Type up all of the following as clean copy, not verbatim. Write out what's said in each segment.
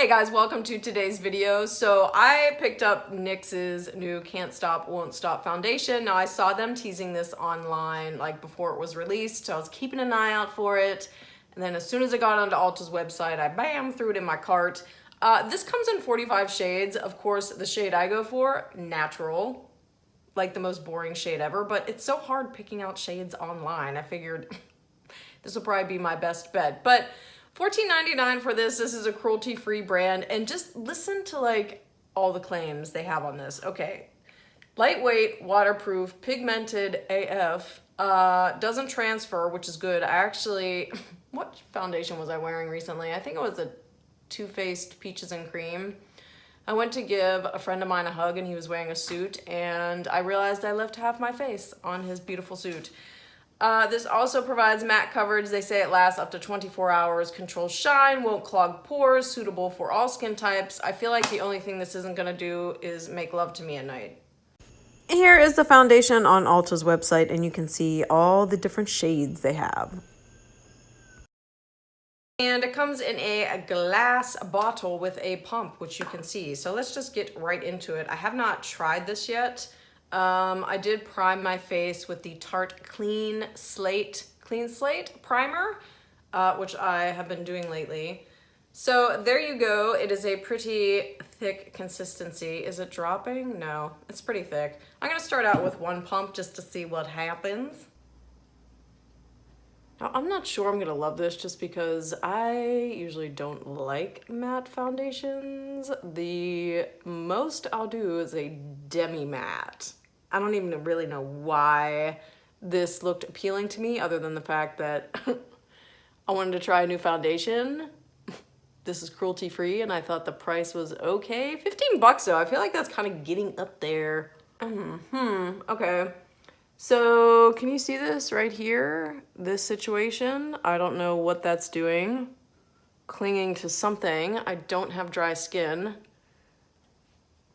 Hey guys, welcome to today's video. So I picked up NYX's new Can't Stop, Won't Stop foundation. Now I saw them teasing this online like before it was released, so I was keeping an eye out for it. And then as soon as I got onto Ulta's website, I bam, threw it in my cart. This comes in 45 shades. Of course, the shade I go for, natural, like the most boring shade ever, but it's so hard picking out shades online. I figured this will probably be my best bet. But $14.99 for this. This is a cruelty-free brand, and just listen to like all the claims they have on this. Okay, lightweight, waterproof, pigmented AF, doesn't transfer, which is good. I actually, what foundation was I wearing recently? I think it was a Too Faced Peaches and Cream. I went to give a friend of mine a hug and he was wearing a suit, and I realized I left half my face on his beautiful suit. This also provides matte coverage. They say it lasts up to 24 hours, controls shine, won't clog pores, suitable for all skin types. I feel like the only thing this isn't gonna do is make love to me at night. Here is the foundation on Ulta's website, and you can see all the different shades they have. And it comes in a glass bottle with a pump, which you can see. So let's just get right into it. I have not tried this yet. I did prime my face with the Tarte Clean Slate primer, which I have been doing lately. So there you go. It is a pretty thick consistency. Is it dropping? No, it's pretty thick. I'm gonna start out with one pump just to see what happens. Now, I'm not sure I'm gonna love this just because I usually don't like matte foundations. The most I'll do is a demi matte. I don't even really know why this looked appealing to me other than the fact that I wanted to try a new foundation. This is cruelty free and I thought the price was okay. 15 bucks though, I feel like that's kind of getting up there. Okay. So can you see this right here? This situation, I don't know what that's doing. Clinging to something. I don't have dry skin.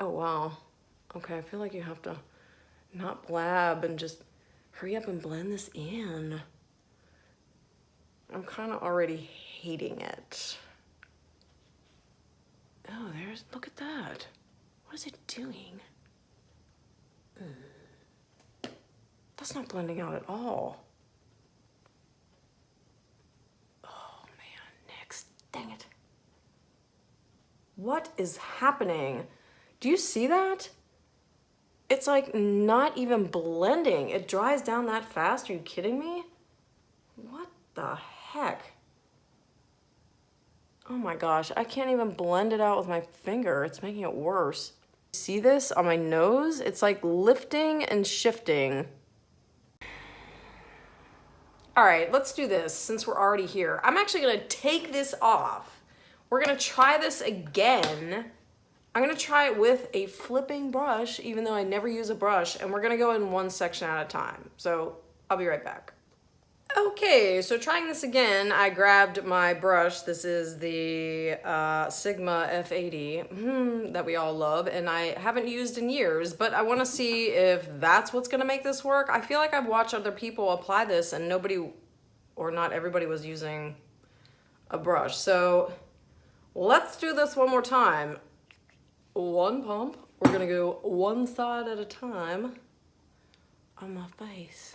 Oh wow. Okay, I feel like you have to not blab and just hurry up and blend this in. I'm kind of already hating it. Oh, look at that. What is it doing? That's not blending out at all. Oh man, NYX, dang it. What is happening? Do you see that? It's like not even blending. It dries down that fast. Are you kidding me? What the heck? Oh my gosh, I can't even blend it out with my finger. It's making it worse. See this on my nose? It's like lifting and shifting. All right, let's do this since we're already here. I'm actually gonna take this off. We're gonna try this again. I'm gonna try it with a flipping brush, even though I never use a brush, and we're gonna go in one section at a time. So I'll be right back. Okay, so trying this again, I grabbed my brush. This is the Sigma F80 that we all love, and I haven't used in years, but I wanna see if that's what's gonna make this work. I feel like I've watched other people apply this and nobody, or not everybody, was using a brush. So let's do this one more time. One pump. We're gonna go one side at a time on my face.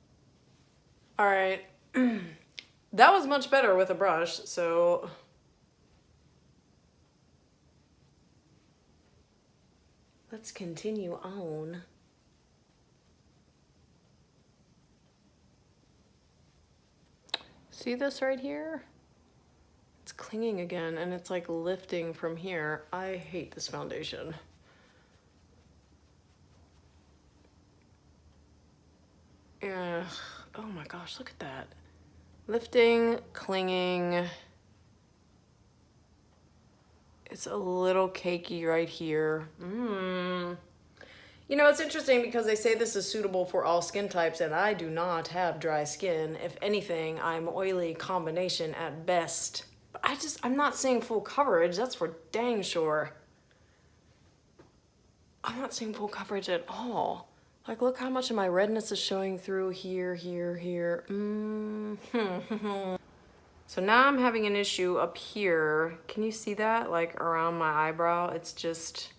All right. That was much better with a brush, so let's continue on. See this right here? It's clinging again and it's like lifting from here. I hate this foundation. Ugh. Oh my gosh, look at that. Lifting, clinging. It's a little cakey right here. You know, it's interesting because they say this is suitable for all skin types, and I do not have dry skin. If anything, I'm oily combination at best. But I'm not seeing full coverage, that's for dang sure. I'm not seeing full coverage at all. Like, look how much of my redness is showing through here, here, here. So now I'm having an issue up here. Can you see that? Like around my eyebrow, it's just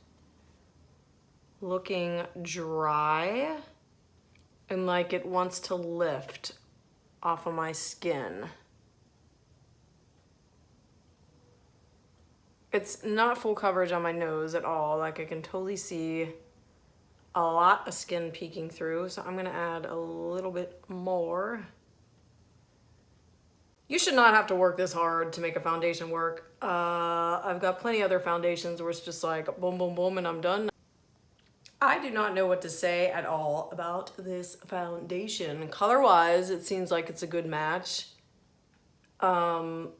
looking dry and like it wants to lift off of my skin. It's not full coverage on my nose at all. Like I can totally see a lot of skin peeking through. So I'm gonna add a little bit more. You should not have to work this hard to make a foundation work. I've got plenty of other foundations where it's just like boom, boom, boom, and I'm done. I do not know what to say at all about this foundation. Color-wise, it seems like it's a good match. It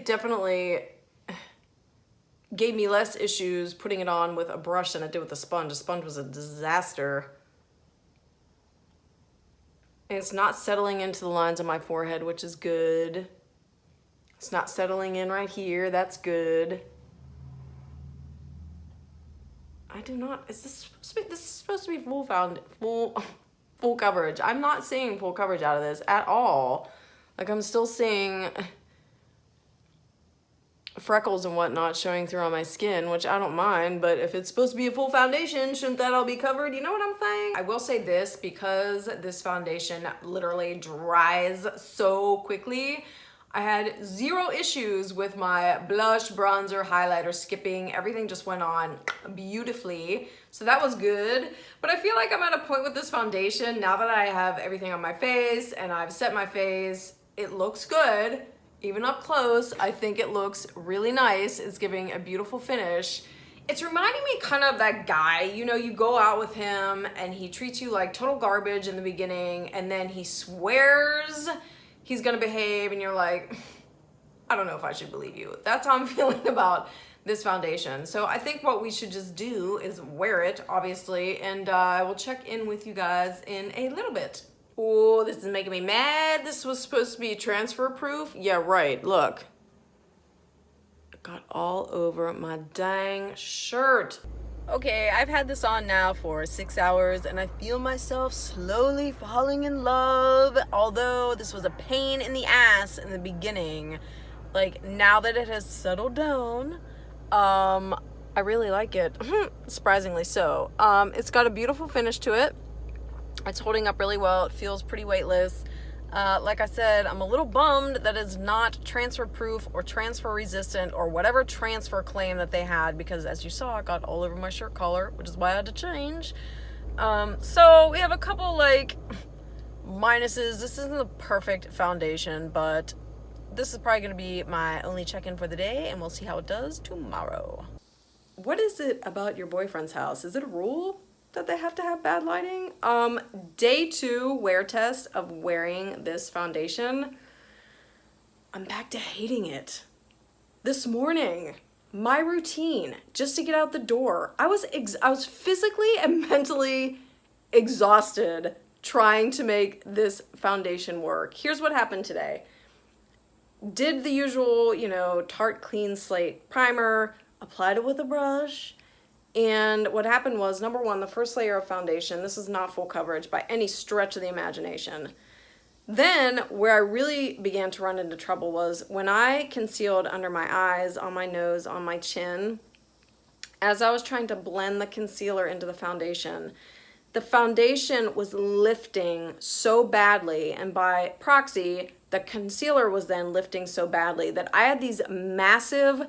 definitely gave me less issues putting it on with a brush than it did with a sponge. A sponge was a disaster. And it's not settling into the lines of my forehead, which is good. It's not settling in right here, that's good. I do not, is this supposed to be, this is supposed to be full coverage. I'm not seeing full coverage out of this at all. Like I'm still seeing freckles and whatnot showing through on my skin, which I don't mind, but if it's supposed to be a full foundation, shouldn't that all be covered? You know what I'm saying? I will say this, because this foundation literally dries so quickly, I had zero issues with my blush, bronzer, highlighter skipping. Everything just went on beautifully. So that was good. But I feel like I'm at a point with this foundation, now that I have everything on my face and I've set my face, it looks good. Even up close, I think it looks really nice. It's giving a beautiful finish. It's reminding me kind of that guy, you know, you go out with him and he treats you like total garbage in the beginning and then he swears he's gonna behave and you're like, I don't know if I should believe you. That's how I'm feeling about this foundation. So I think what we should just do is wear it, obviously, and I will check in with you guys in a little bit. Oh, this is making me mad. This was supposed to be transfer proof. Yeah, right, look. It got all over my dang shirt. Okay, I've had this on now for 6 hours and I feel myself slowly falling in love. Although this was a pain in the ass in the beginning, like now that it has settled down, I really like it, surprisingly so. It's got a beautiful finish to it. It's holding up really well. It feels pretty weightless. Like I said, I'm a little bummed that it's not transfer proof or transfer resistant or whatever transfer claim that they had, because as you saw, it got all over my shirt collar, which is why I had to change. So we have a couple like minuses. This isn't the perfect foundation, but this is probably gonna be my only check-in for the day and we'll see how it does tomorrow. What is it about your boyfriend's house? Is it a rule that they have to have bad lighting? Day 2 wear test of wearing this foundation. I'm back to hating it. This morning, my routine just to get out the door, I was physically and mentally exhausted trying to make this foundation work. Here's what happened today. Did the usual, you know, Tarte Clean Slate primer, applied it with a brush. And what happened was, number one, the first layer of foundation, this is not full coverage by any stretch of the imagination. Then where I really began to run into trouble was when I concealed under my eyes, on my nose, on my chin, as I was trying to blend the concealer into the foundation was lifting so badly, and by proxy, the concealer was then lifting so badly that I had these massive,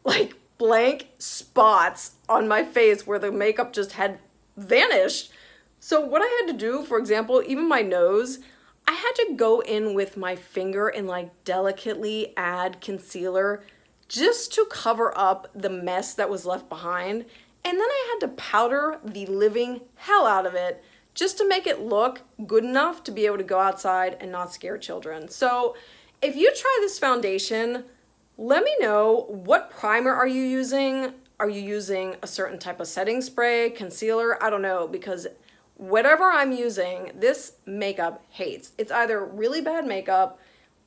like, blank spots on my face where the makeup just had vanished. So what I had to do, for example, even my nose, I had to go in with my finger and like delicately add concealer just to cover up the mess that was left behind. And then I had to powder the living hell out of it just to make it look good enough to be able to go outside and not scare children. So if you try this foundation, let me know, what primer are you using? Are you using a certain type of setting spray, concealer? I don't know, because whatever I'm using, this makeup hates. It's either really bad makeup,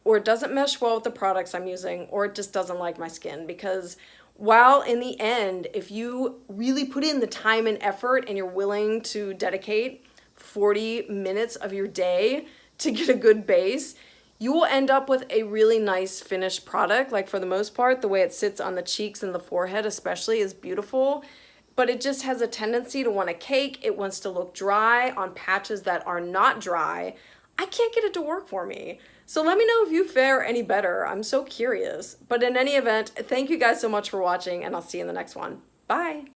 or it doesn't mesh well with the products I'm using, or it just doesn't like my skin. Because while in the end, if you really put in the time and effort and you're willing to dedicate 40 minutes of your day to get a good base, you will end up with a really nice finished product. Like for the most part, the way it sits on the cheeks and the forehead especially is beautiful, but it just has a tendency to want to cake. It wants to look dry on patches that are not dry. I can't get it to work for me. So let me know if you fare any better. I'm so curious. But in any event, thank you guys so much for watching, and I'll see you in the next one. Bye.